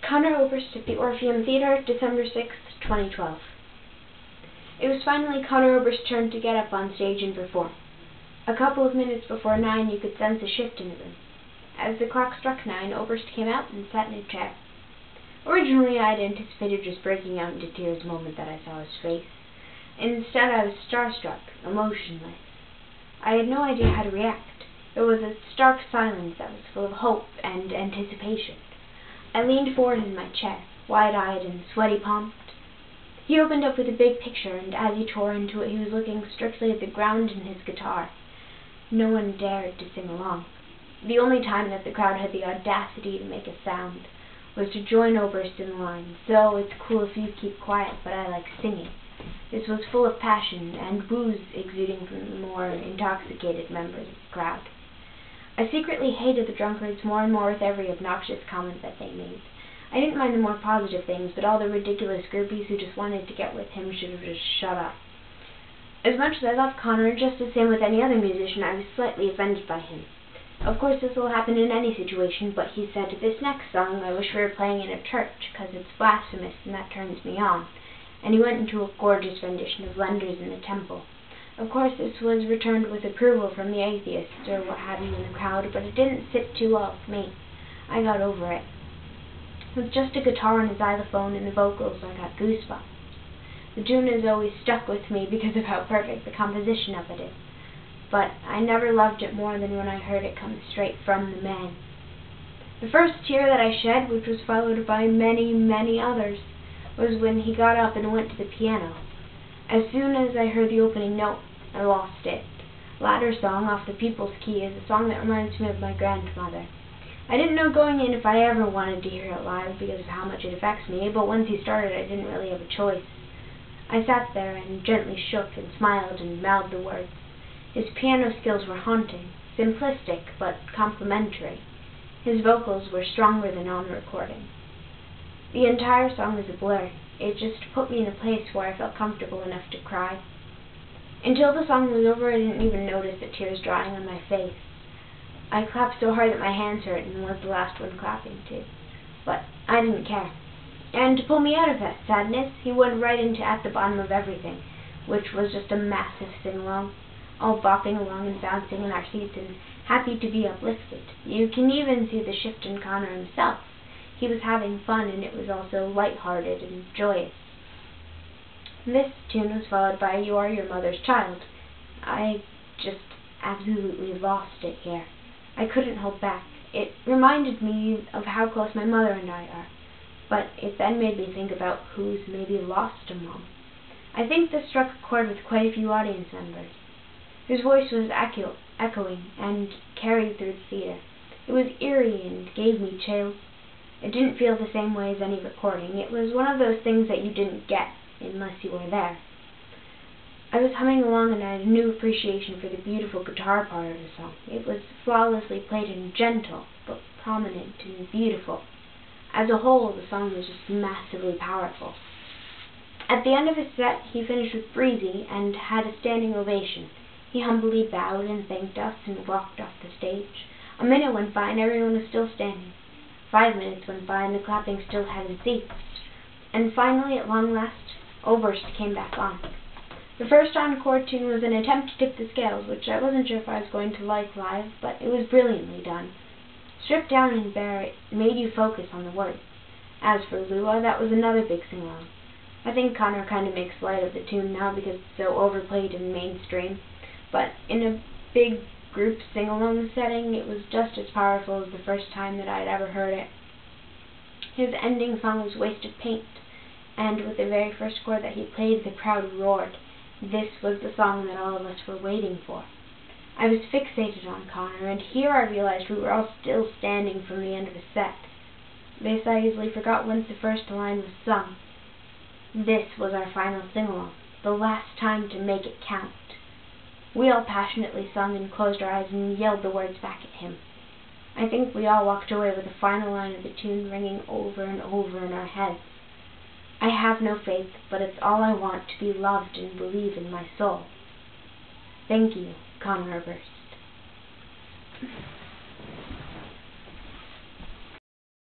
Conor Oberst at the Orpheum Theatre, December 6, 2012. It was finally Conor Oberst's turn to get up on stage and perform. A couple of minutes before 9, you could sense a shift in the room. As the clock struck 9, Oberst came out and sat in a chair. Originally, I had anticipated just breaking out into tears the moment that I saw his face. Instead, I was starstruck, emotionless. I had no idea how to react. It was a stark silence that was full of hope and anticipation. I leaned forward in my chair, wide-eyed and sweaty-palmed. He opened up with a big picture, and as he tore into it, he was looking strictly at the ground and his guitar. No one dared to sing along. The only time that the crowd had the audacity to make a sound was to join Oberst in the line. So it's cool if you keep quiet, but I like singing. This was full of passion and booze exuding from the more intoxicated members of the crowd. I secretly hated the drunkards more and more with every obnoxious comment that they made. I didn't mind the more positive things, but all the ridiculous groupies who just wanted to get with him should have just shut up. As much as I loved Conor, just the same with any other musician, I was slightly offended by him. Of course, this will happen in any situation, but he said, "This next song I wish we were playing in a church, 'cause it's blasphemous and that turns me on." And he went into a gorgeous rendition of Lender's in the Temple. Of course, this was returned with approval from the atheists or what have you in the crowd, but it didn't sit too well with me. I got over it. With just a guitar and a xylophone and the vocals, I got goosebumps. The tune has always stuck with me because of how perfect the composition of it is, but I never loved it more than when I heard it come straight from the man. The first tear that I shed, which was followed by many, many others, was when he got up and went to the piano. As soon as I heard the opening note, I lost it. Ladder Song off the People's Key is a song that reminds me of my grandmother. I didn't know going in if I ever wanted to hear it live because of how much it affects me, but once he started I didn't really have a choice. I sat there and gently shook and smiled and mouthed the words. His piano skills were haunting, simplistic but complimentary. His vocals were stronger than on recording. The entire song was a blur. It just put me in a place where I felt comfortable enough to cry. Until the song was over, I didn't even notice the tears drying on my face. I clapped so hard that my hands hurt and was the last one clapping too. But I didn't care. And to pull me out of that sadness, he went right into At the Bottom of Everything, which was just a massive sing-along, all bopping along and bouncing in our seats and happy to be uplifted. You can even see the shift in Conor himself. He was having fun, and it was also light-hearted and joyous. This tune was followed by You Are Your Mother's Child. I just absolutely lost it here. I couldn't hold back. It reminded me of how close my mother and I are, but it then made me think about who's maybe lost a mom. I think this struck a chord with quite a few audience members. His voice was echoing and carried through the theater. It was eerie and gave me chills. It didn't feel the same way as any recording. It was one of those things that you didn't get unless you were there. I was humming along and I had a new appreciation for the beautiful guitar part of the song. It was flawlessly played and gentle, but prominent and beautiful. As a whole, the song was just massively powerful. At the end of his set, he finished with Breezy and had a standing ovation. He humbly bowed and thanked us and walked off the stage. A minute went by and everyone was still standing. 5 minutes went by and the clapping still hadn't ceased. And finally, at long last, Oberst came back on. The first encore tune was an attempt to tip the scales, which I wasn't sure if I was going to like live, but it was brilliantly done. Stripped down and bare, it made you focus on the words. As for Lua, that was another big sing-along. I think Conor kind of makes light of the tune now because it's so overplayed and mainstream, but in a big group sing-along setting, it was just as powerful as the first time that I had ever heard it. His ending song was Wasted Paint, and with the very first chord that he played, the crowd roared. This was the song that all of us were waiting for. I was fixated on Conor, and here I realized we were all still standing from the end of his set. This I easily forgot once the first line was sung. This was our final sing-along, the last time to make it count. We all passionately sung and closed our eyes and yelled the words back at him. I think we all walked away with the final line of the tune ringing over and over in our heads. I have no faith, but it's all I want to be loved and believe in my soul. Thank you, Conor Oberst.